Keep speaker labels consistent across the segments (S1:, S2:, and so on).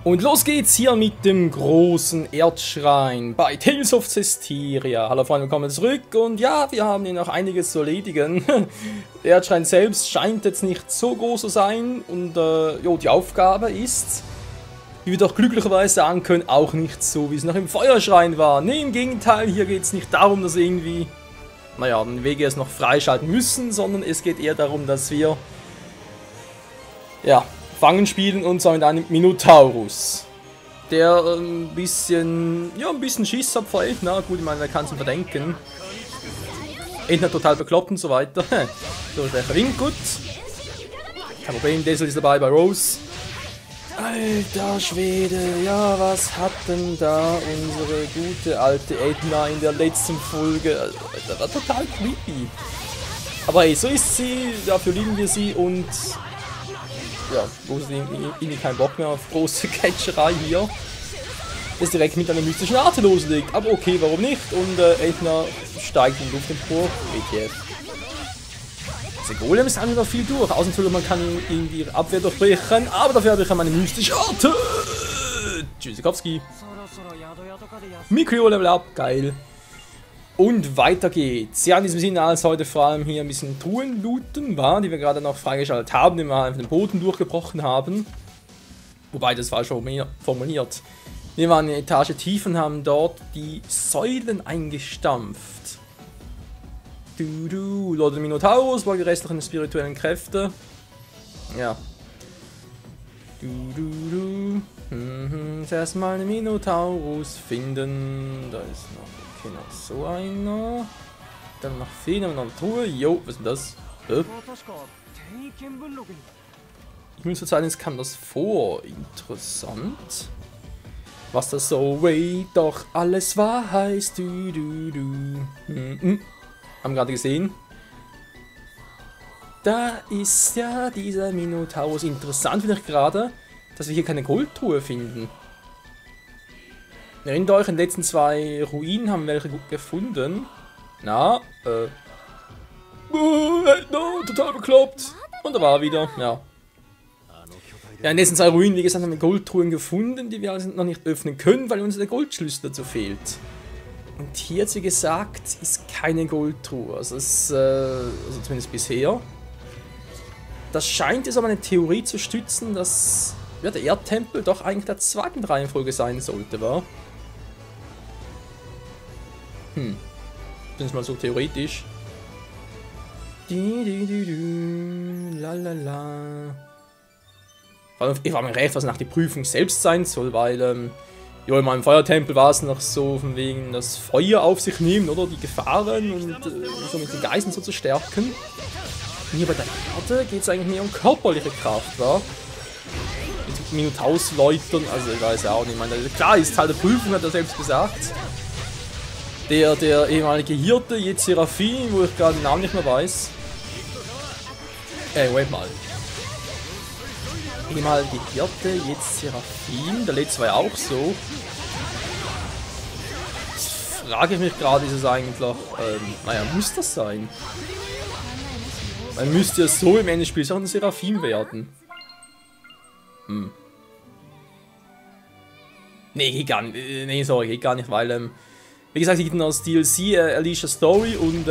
S1: Und los geht's hier mit dem großen Erdschrein bei Tales of Zestiria. Hallo Freunde, willkommen zurück und ja, wir haben hier noch einiges zu erledigen. Der Erdschrein selbst scheint jetzt nicht so groß zu sein und jo, die Aufgabe ist, wie wir doch glücklicherweise sagen können, auch nicht so, wie es noch im Feuerschrein war. Ne, im Gegenteil, hier geht es nicht darum, dass irgendwie, naja, den Weg erst noch freischalten müssen, sondern es geht eher darum, dass wir, ja, Fangen spielen und zwar mit einem Minotaurus. Der ein bisschen Schiss hat vor Edna. Gut, ich meine, wer kann es ihm verdenken. Edna total bekloppt und so weiter. So, schlechter Wind, gut. Kein Problem, Dessel ist dabei bei Rose. Alter Schwede, ja, was hat denn da unsere gute alte Edna in der letzten Folge? Das war total creepy. Aber hey, so ist sie, dafür lieben wir sie und ja, wo ist irgendwie kein Bock mehr auf große Catcherei hier. Das direkt mit einer mystischen Art loslegt. Aber okay, warum nicht? Und Edna steigt in die Luft empor. ETF. Diese Golems haben noch viel durch. Außerdem man kann irgendwie ihre Abwehr durchbrechen. Aber dafür habe ich eine mystische Art. Tschüssikowski. Mikro Level Up. Geil. Und weiter geht's. Ja, in diesem Sinne als heute vor allem hier ein bisschen Truhen looten war, die wir gerade noch freigeschaltet haben, die wir einfach den Boden durchgebrochen haben. Wobei das falsch formuliert. Wir waren eine Etage tief und haben dort die Säulen eingestampft. Lord Minotaurus braucht die restlichen spirituellen Kräfte. Ja. Zuerst mal einen Minotaurus finden. Da ist noch. Okay, noch so einer. Dann noch viele und noch eine Truhe. Jo, was ist denn das? Ich muss sagen, es kam das vor. Interessant. Was das so way doch alles wahr heißt. Haben gerade gesehen. Da ist ja dieser Minotaurus. Interessant finde ich gerade, dass wir hier keine Goldtruhe finden. Erinnert euch, in den letzten 2 Ruinen haben wir welche gut gefunden. Na, no, total bekloppt. Und da war er wieder, ja. Ja, in den letzten 2 Ruinen, wie gesagt, haben wir Goldtruhen gefunden, die wir also noch nicht öffnen können, weil uns der Goldschlüssel dazu fehlt. Und hier, wie gesagt, ist keine Goldtruhe. Also, also zumindest bisher. Das scheint jetzt aber eine Theorie zu stützen, dass ja, der Erdtempel doch eigentlich der zweiten Reihenfolge sein sollte, war. Das ist mal so theoretisch. Lalala. Ich war mir recht, was nach der Prüfung selbst sein soll, weil ja, in meinem Feuertempel war es noch so von wegen das Feuer auf sich nehmen, oder? Die Gefahren und so mit den Geistern so zu stärken. Und hier bei der Erde geht es eigentlich mehr um körperliche Kraft, wa? Mit Minotaurus läutern, also ich weiß ja auch nicht, ich meine, klar ist Teil der Prüfung, hat er selbst gesagt. Der ehemalige Hirte, jetzt Seraphim, wo ich gerade den Namen nicht mehr weiß. Wait mal. Ehemalige Hirte, jetzt Seraphim, der letzte war ja auch so. Jetzt frage ich mich gerade, ist es eigentlich, naja, muss das sein? Man müsste ja so im Endspiel auch ein Seraphim werden. Nee, geht gar nicht, geht gar nicht, weil, wie gesagt, ich aus DLC Alicia Story und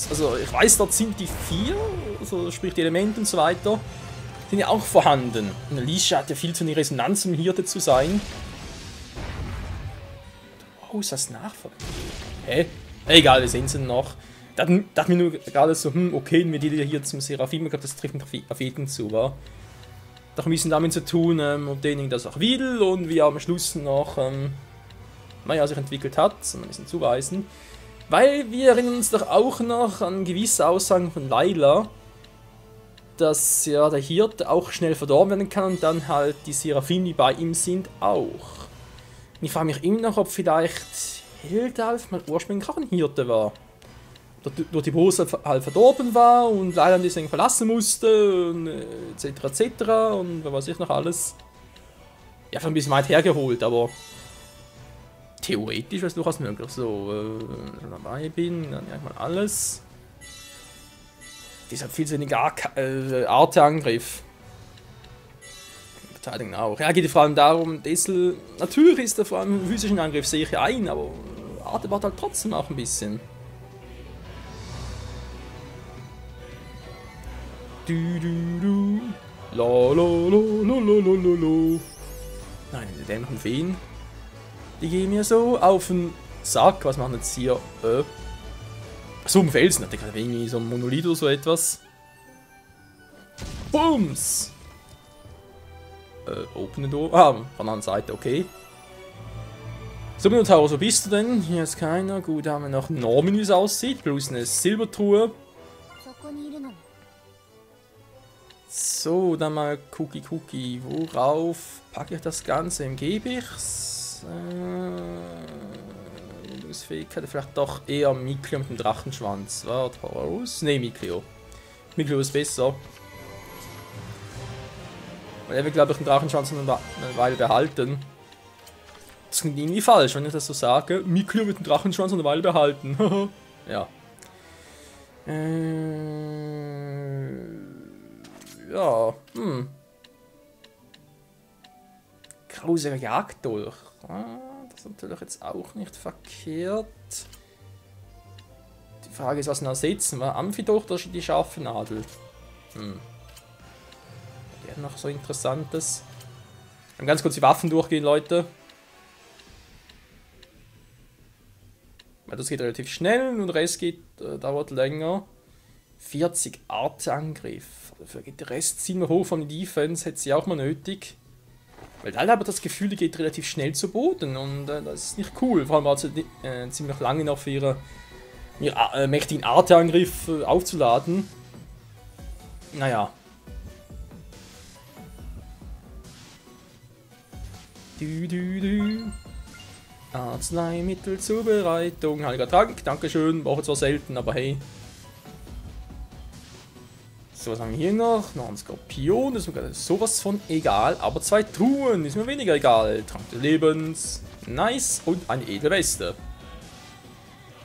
S1: also ich weiß, dort sind die 4, also sprich die Elemente und so weiter, sind ja auch vorhanden. Und Alicia hat ja viel zu eine Resonanz, um Hirte zu sein. Oh, ist das Nachfolger? Hä? Egal, wir sehen sie noch. Da dachte mir nur gerade so, okay, wir die hier zum Seraphim, ich glaube, das trifft auf jeden zu, war. Doch ein bisschen damit zu tun, ob derjenige das auch will und wie am Schluss noch naja, sich entwickelt hat, ein bisschen zuweisen. Weil wir erinnern uns doch auch noch an gewisse Aussagen von Layla, dass ja der Hirte auch schnell verdorben werden kann und dann halt die Seraphim, die bei ihm sind, auch. Und ich frage mich immer noch, ob vielleicht Hildalf mal ursprünglich auch ein Hirte war. Durch die Bose halt verdorben war und Layla deswegen verlassen musste und etc. etc. und was weiß ich noch alles. Ja, ein bisschen weit hergeholt, aber theoretisch wäre es durchaus möglich. So, wenn ich dabei bin, dann ja mal alles. Deshalb viel zu wenig Arte-Angriff. Verteidigung auch. Ja, geht vor allem darum, Dessel, natürlich ist er vor allem im physischen Angriff sicher ein, aber Arte war halt trotzdem auch ein bisschen. Du. La la la la la la la. Nein, die dämlichen Feen. Die gehen mir so auf den Sack. Was machen jetzt hier? So ein Felsen. Hat der gerade irgendwie so ein Monolith oder so etwas. Bums! Open Door. Ah, von der anderen Seite, okay. So, Minotaurus, wo bist du denn? Hier ist keiner. Gut, da haben wir noch Norman, wie es aussieht. Plus eine Silbertruhe. So, dann mal Cookie. Worauf packe ich das Ganze? Im gebe ich's? Fähigkeit vielleicht doch eher Mikleo mit dem Drachenschwanz. Warte, Horus? Ne, Mikleo. Mikleo ist besser. Weil er will, glaube ich, den Drachenschwanz eine Weile behalten. Das klingt irgendwie falsch, wenn ich das so sage. Mikleo wird den Drachenschwanz eine Weile behalten. Ja. Ja, Grausiger Jagddolch. Das ist natürlich jetzt auch nicht verkehrt. Die Frage ist, was ihn ersetzen. War Amphidolch oder die scharfe Nadel? Die hat noch so Interessantes. Dann ganz kurz die Waffen durchgehen, Leute. Weil das geht relativ schnell und der Rest dauert länger. 40 Arte-Angriff. Dafür geht der Rest ziemlich hoch von der Defense, hätte sie auch mal nötig. Weil da habe ich das Gefühl, die geht relativ schnell zu Boden und das ist nicht cool. Vor allem war sie ziemlich lange noch für ihren mächtigen Arte-Angriff aufzuladen. Naja. Arzneimittelzubereitung. Heiliger Trank, dankeschön. Brauche zwar selten, aber hey. So, was haben wir hier noch? Noch ein Skorpion, das ist mir sowas von egal, aber 2 Truhen ist mir weniger egal. Trank des Lebens, nice, und eine edle Weste.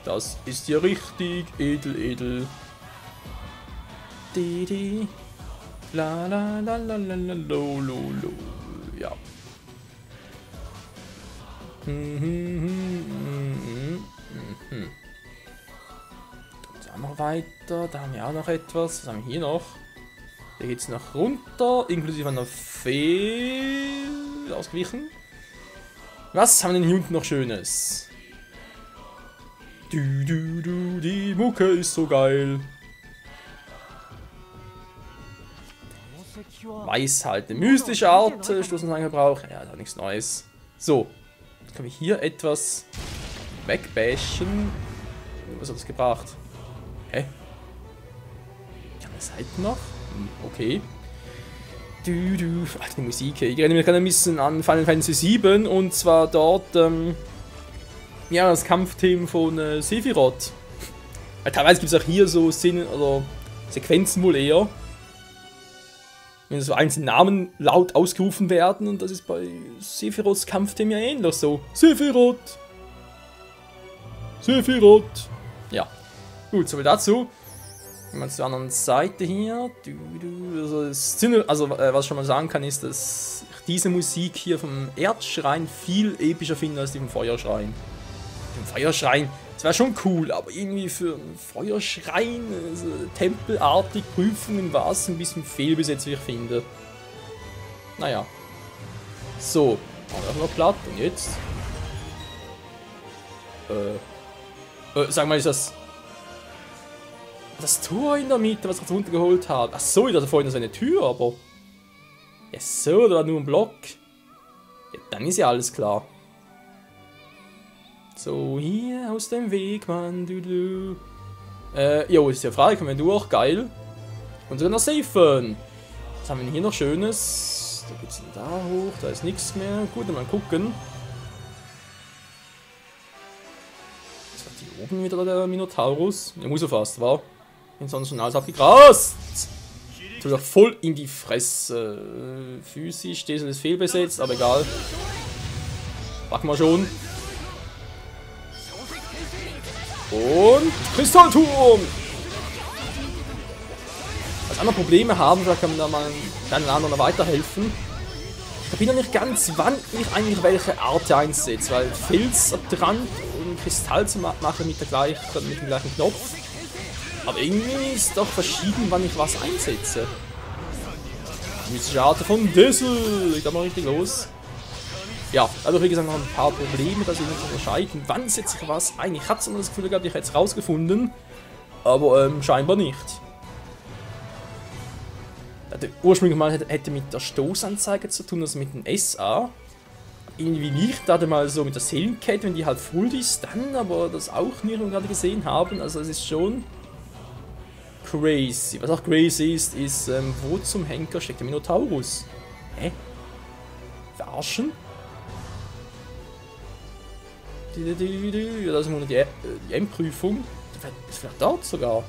S1: Das ist ja richtig edel. Didi. La la la la la la lo lo lo. Ja. Noch weiter, da haben wir auch noch etwas. Was haben wir hier noch? Hier geht es noch runter, inklusive einer Fee. Ausgewichen. Was haben wir denn hier unten noch Schönes? Die Mucke ist so geil. Weisheit, eine mystische Art, Stoßengebrauch. Ja, da nichts Neues. So, jetzt können wir hier etwas wegbashen. Was hat das gebracht? Hä? Die andere Seite noch? Okay. Ach, die Musik. Ich erinnere mich gerade ein bisschen an Final Fantasy 7 und zwar dort, ja, das Kampfthema von Sephiroth. Weil teilweise gibt es auch hier so Szenen oder Sequenzen wohl eher. Wenn so einzelne Namen laut ausgerufen werden und das ist bei Sephiroths Kampfthema ja ähnlich so. Sephiroth! Ja. Gut, soviel dazu. Gehen wir zur anderen Seite hier. Also, was ich schon mal sagen kann, ist, dass ich diese Musik hier vom Erdschrein viel epischer finde als die vom Feuerschrein. Im Feuerschrein, das wäre schon cool, aber irgendwie für einen Feuerschrein, also tempelartig Prüfungen war es ein bisschen fehlbesetzt, wie ich finde. Naja. So, haben wir auch noch platt und jetzt? Sag mal, ist das Tor in der Mitte, was ich jetzt runtergeholt habe? Ach so, ich dachte vorhin, das wäre eine Tür, aber... Ja so, da war nur ein Block. Ja, dann ist ja alles klar. So, hier aus dem Weg, Mann, jo, ist ja frei, können wir durch, geil. Und sogar noch safen. Was haben wir denn hier noch Schönes? Da geht's da hoch, da ist nichts mehr. Gut, dann mal gucken. Jetzt hat hier oben wieder der Minotaurus. Der muss er fast, wa? Wenn sonst schon alles abgegrast. Jetzt wird voll in die Fresse. Physisch, Dessel ist fehlbesetzt, aber egal. Packen wir schon. Und Kristallturm! Falls andere Probleme haben, vielleicht kann man da mal einen anderen weiterhelfen. Ich bin noch nicht ganz, wann ich eigentlich welche Art einsetze, weil Filz dran und Kristall zu machen mit dem gleichen Knopf. Aber irgendwie ist es doch verschieden, wann ich was einsetze. Mystische Art von Dissel, legt aber richtig los. Ja, also wie gesagt noch ein paar Probleme, das irgendwie zu unterscheiden. Wann setze ich was ein? Ich hatte so das Gefühl gehabt, ich hätte es rausgefunden, aber scheinbar nicht. Ursprünglich mal hätte mit der Stoßanzeige zu tun, also mit dem SA. Irgendwie nicht, da mal so mit der Seelenkette, wenn die halt full ist, dann aber das auch nirgendwo gerade gesehen haben. Also es ist schon crazy. Was auch crazy ist, wo zum Henker steckt der Minotaurus? Hä? Verarschen? Das ist nur die M-Prüfung. Das wäre dort sogar.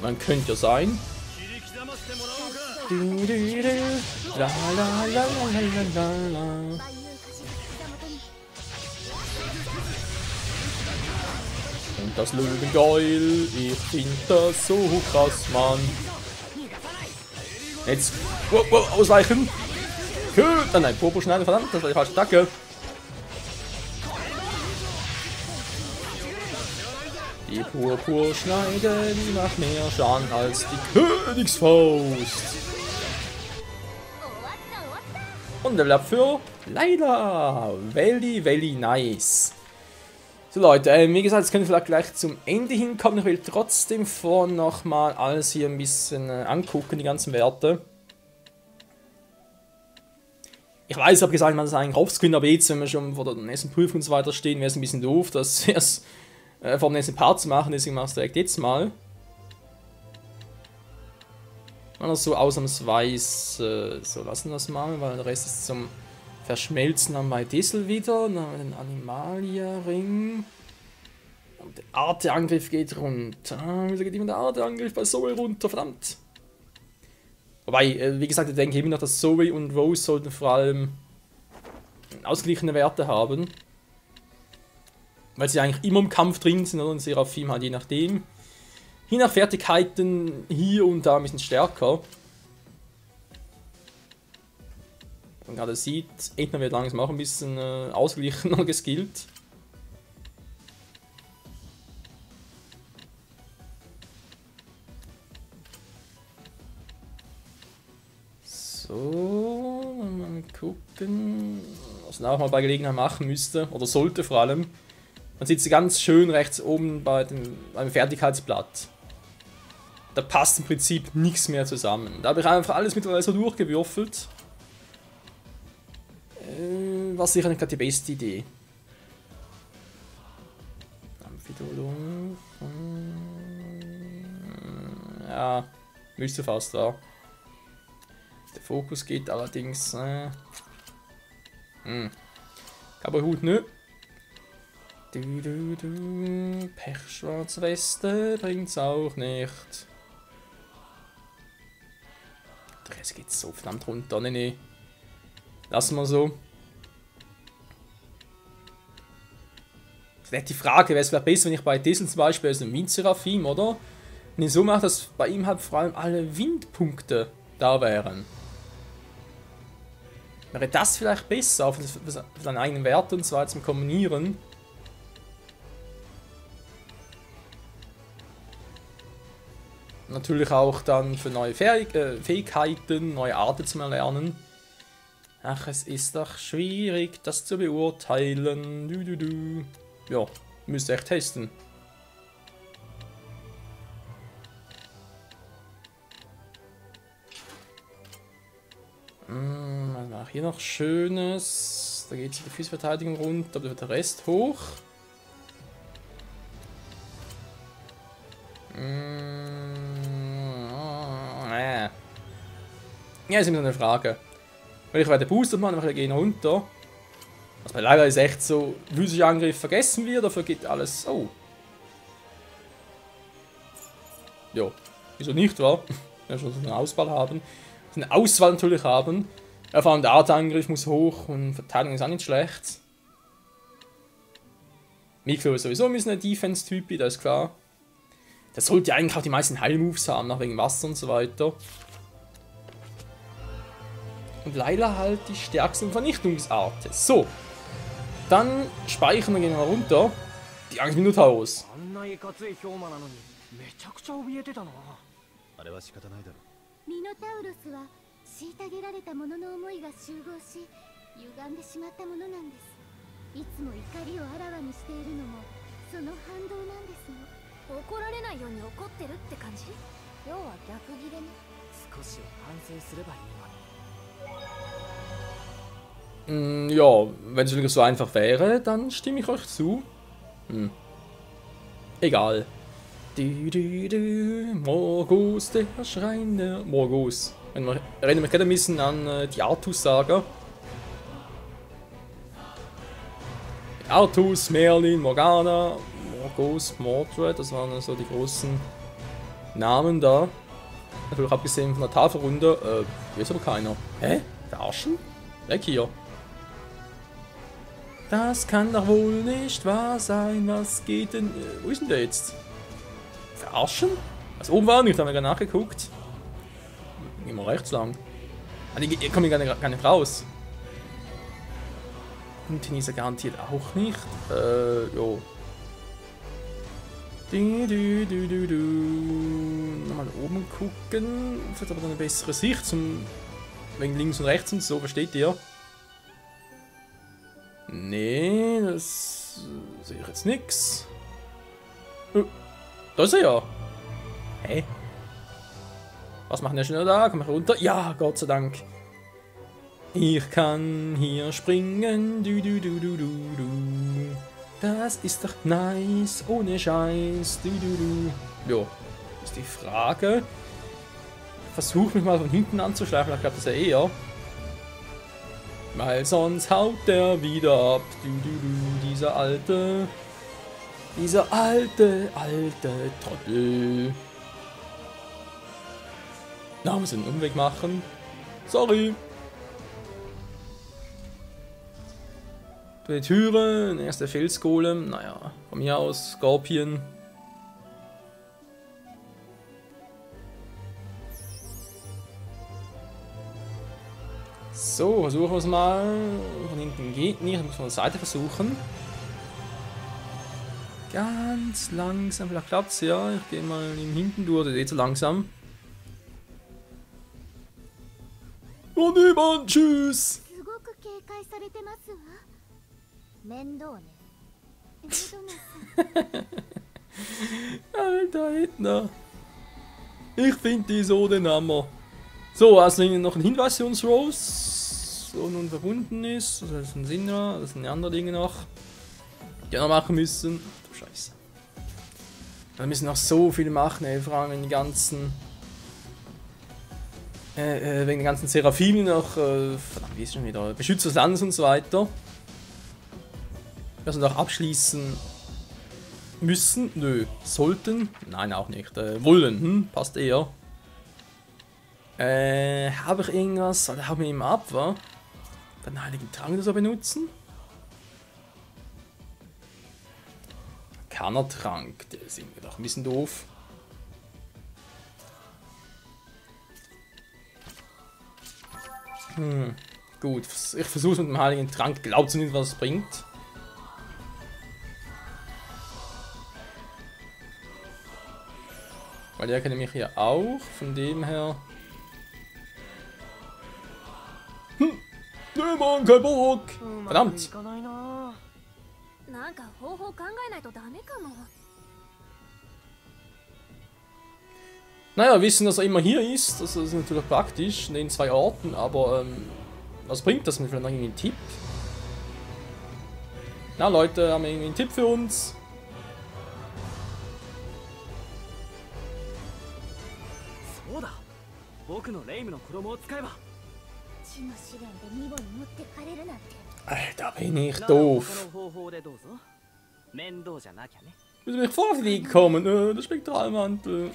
S1: Man könnte ja sein. La, la, la, la. Und das Löwen geil, ich finde das so krass, Mann. Jetzt, wow, ausweichen. Nein, Popo schneiden, verdammt, das war die falsche Attacke. Die Purpurschneide, die macht mehr Schaden als die Königsfaust. Und Level Up für Layla. Very nice. So Leute, wie gesagt, jetzt können wir vielleicht gleich zum Ende hinkommen. Ich will trotzdem vorhin nochmal alles hier ein bisschen angucken, die ganzen Werte. Ich weiß, ich habe gesagt, man das eigentlich offscreen, aber jetzt, wenn wir schon vor der nächsten Prüfung und so weiter stehen, wäre es ein bisschen doof, das erst vor dem nächsten Part zu machen, deswegen mache ich es direkt jetzt mal. Mal so ausnahmsweise, so lassen wir das mal, weil der Rest ist zum Verschmelzen am Maidissel wieder, dann den Animalia-Ring. Und der Arte-Angriff geht runter. Wieso geht immer der Arte-Angriff bei Zoe runter, verdammt. Wobei, wie gesagt, ich denke immer noch, dass Zoe und Rose sollten vor allem ausgeglichene Werte haben. Weil sie eigentlich immer im Kampf drin sind und Seraphim halt je nachdem. Je nach Fertigkeiten hier und da ein bisschen stärker. Man gerade sieht, Edna wird langsam auch ein bisschen ausgeglichener geskillt. So, mal gucken, was man auch mal bei Gelegenheit machen müsste, oder sollte vor allem. Man sieht sie ganz schön rechts oben beim Fertigkeitsblatt. Da passt im Prinzip nichts mehr zusammen. Da habe ich einfach alles mittlerweile so durchgewürfelt. War sicher nicht gerade die beste Idee. Amphidolon. Ja, müsste fast da. Der Fokus geht allerdings. Cowboy-Hut, nö. Pechschwarze Weste bringt's auch nicht. Der Rest geht so verdammt runter. Nee. Lassen wir so. Das wäre die Frage, wäre es vielleicht besser, wenn ich bei Dissel zum Beispiel als ein Windseraphim, oder? Wenn ich so mache, dass bei ihm halt vor allem alle Windpunkte da wären. Wäre das vielleicht besser, auch für seinen eigenen Wert und zwar zum Kombinieren? Natürlich auch dann für neue Fähigkeiten, neue Arten zu erlernen. Ach, es ist doch schwierig, das zu beurteilen. Ja, müsste echt testen. Was mache hier noch Schönes? Da geht die Füßverteidigung runter, aber da wird der Rest hoch. Ja, ist immer so eine Frage. Weil ich werde Booster machen, dann gehen runter. Was bei Layla ist echt so, physischer Angriff vergessen wir, dafür geht alles. Oh. Ja, wieso nicht, wa? Ja, schon so eine Auswahl haben. Eine Auswahl natürlich haben. Ja, vor allem der Arte-Angriff muss hoch und Verteidigung ist auch nicht schlecht. Mikro ist sowieso ein bisschen ein Defense-Typ, das ist klar. Das sollte ja eigentlich auch die meisten Heilmoves haben, nach wegen Wasser und so weiter. Und Layla halt die stärksten Vernichtungsarten. So. Dann speichern wir, gehen wir runter. Die Angst Minotaurus. Ja, wenn es wirklich so einfach wäre, dann stimme ich euch zu. Egal. Morgus, der Schreiner. Morgus. Wir erinnern mich gerade ein bisschen an die Artus-Saga. Artus, Merlin, Morgana, Morgus, Mordred, das waren so die großen Namen da. Natürlich abgesehen von der Tafelrunde. Hier ist aber keiner. Hä? Verarschen? Weg hier. Das kann doch wohl nicht wahr sein. Was geht denn? Wo ist denn der jetzt? Verarschen? Was oben war nicht, haben wir gerade nachgeguckt. Gehen wir rechts lang. Ah, die kommen gar nicht raus. Und Tenisa garantiert auch nicht. Jo. Nochmal oben gucken. Vielleicht aber dann eine bessere Sicht zum. Wegen links und rechts und so, versteht ihr? Nee, das sehe ich jetzt nix. Da ist er ja. Hä? Was machen wir schnell da? Komm mal runter. Ja, Gott sei Dank. Ich kann hier springen. Das ist doch nice. Ohne Scheiß. Jo, ist die Frage. Ich versuche mich mal von hinten anzuschleifen. Ich glaube, das ist ja eher. Weil sonst haut der wieder ab. Dieser alte Trottel. Na, muss einen Umweg machen. Sorry. Die Türen, erst der Felsgolem. Naja, von mir aus Skorpion. So, versuchen wir es mal. Von hinten geht nicht, ich muss von der Seite versuchen. Ganz langsam, vielleicht klappt es ja. Ich gehe mal in hinten durch, das ist eh zu langsam. Oh niemand, tschüss! Alter Hitler. Ich finde die so den Hammer. So, also noch ein Hinweis für uns, Rose. So nun verbunden ist. Das ist ein Sinner, das sind die anderen Dinge noch. Die wir noch machen müssen. Ach du Scheiße. Wir müssen noch so viel machen, ey, vor allem den ganzen. Wegen den ganzen Seraphinen noch. Verdammt, wie ist schon wieder? Beschützer des Landes und so weiter. Wir noch abschließen müssen. Nö. Sollten. Nein, auch nicht. Wollen. Passt eher. Habe ich irgendwas? Oder haben wir ihm ab, wa? Den heiligen Trank oder so benutzen? Kannertrank, der ist irgendwie doch ein bisschen doof. Gut, ich versuche es mit dem heiligen Trank. Glaubt ihr nicht, was es bringt? Weil der kann nämlich hier auch, von dem her. Nee, Mann, kein Bock! Verdammt! Naja, wissen, dass er immer hier ist, das ist natürlich praktisch, in den zwei Orten, aber was bringt das? Vielleicht noch irgendwie einen Tipp? Na Leute, haben wir irgendwie einen Tipp für uns? Alter, bin ich doof. Müssen wir mich vorfliegen kommen? Der Spektralmantel.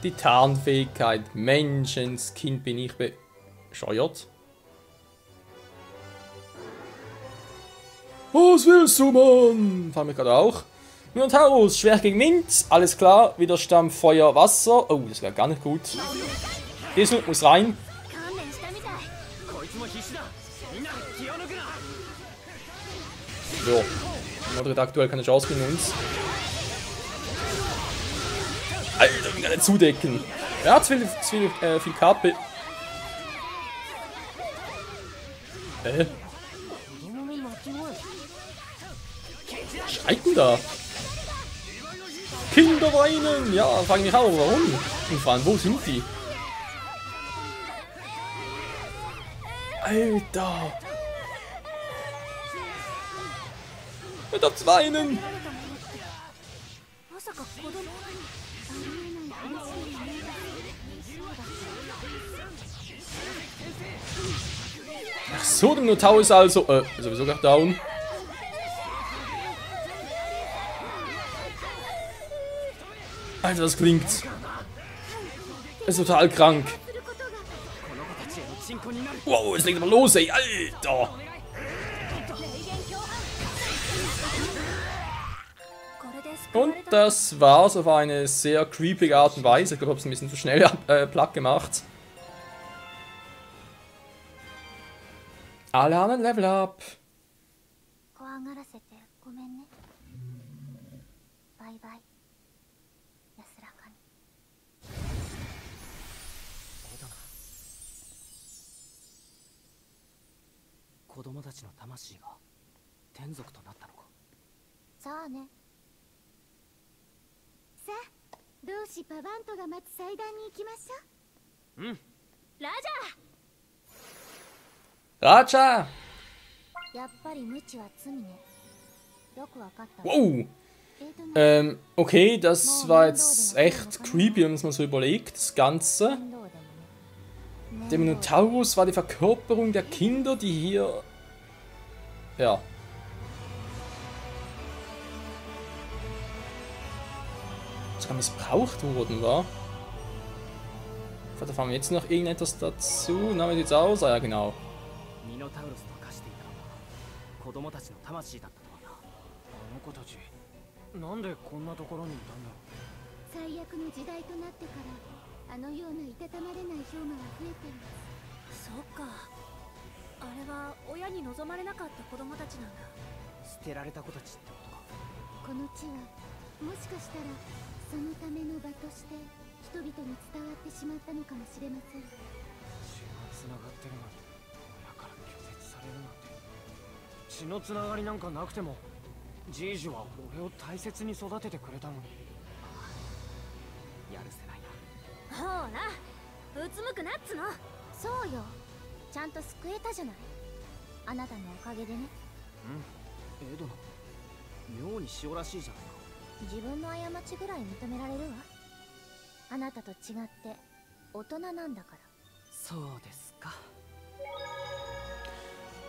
S1: Die Tarnfähigkeit. Menschenskind, bin ich bescheuert. Was willst du, Mann? Fahren wir gerade auch. Minotaurus, schwer gegen Wind. Alles klar. Widerstand, Feuer, Wasser. Oh, das wäre gar nicht gut. Diesel muss rein. Jo. Madrid aktuell keine Chance gegen uns. Alter, wie kann er zudecken? Er hat viel KP. Schreit denn da? Kinder weinen! Ja, frag mich auch, warum? Und vor allem, wo sind die? Alter! Er darf weinen! Ach so, der Minotaur ist also... sowieso gar down. Alter, das klingt... ist total krank. Wow, es legt aber los, ey, Alter! Und das war's auf eine sehr creepige Art und Weise. Ich glaube, ich habe es ein bisschen zu schnell platt gemacht. Alle haben ein Level Up. Raja! Wow! Okay, das war jetzt echt creepy, wenn man es mal so überlegt, das Ganze. Der Minotaurus war die Verkörperung der Kinder, die hier... Ja. Sogar missbraucht wurden, war. Da fahren wir jetzt noch irgendetwas dazu. Na, wie sieht's aus? Ah ja, genau.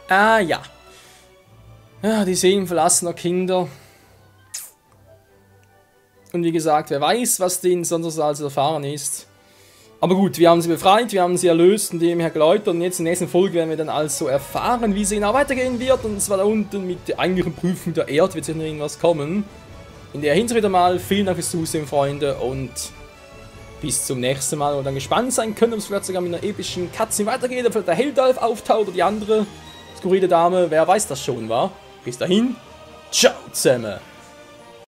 S1: Ah ja. Ja, die Seelen verlassener Kinder. Und wie gesagt, wer weiß, was denen sonst alles erfahren ist. Aber gut, wir haben sie befreit, wir haben sie erlöst und dem her geläutert. Und jetzt in der nächsten Folge werden wir dann also erfahren, wie es genau weitergehen wird. Und zwar da unten mit der eigentlichen Prüfung der Erde wird sicher noch irgendwas kommen. In der Hinsicht wieder mal, vielen Dank fürs Zusehen, Freunde. Und bis zum nächsten Mal, wo wir dann gespannt sein können, ob es vielleicht sogar mit einer epischen Cutscene weitergeht. Ob vielleicht der Helldalf auftaucht oder die andere skurrile Dame. Wer weiß das schon, wa? Bis dahin, ciao zusammen.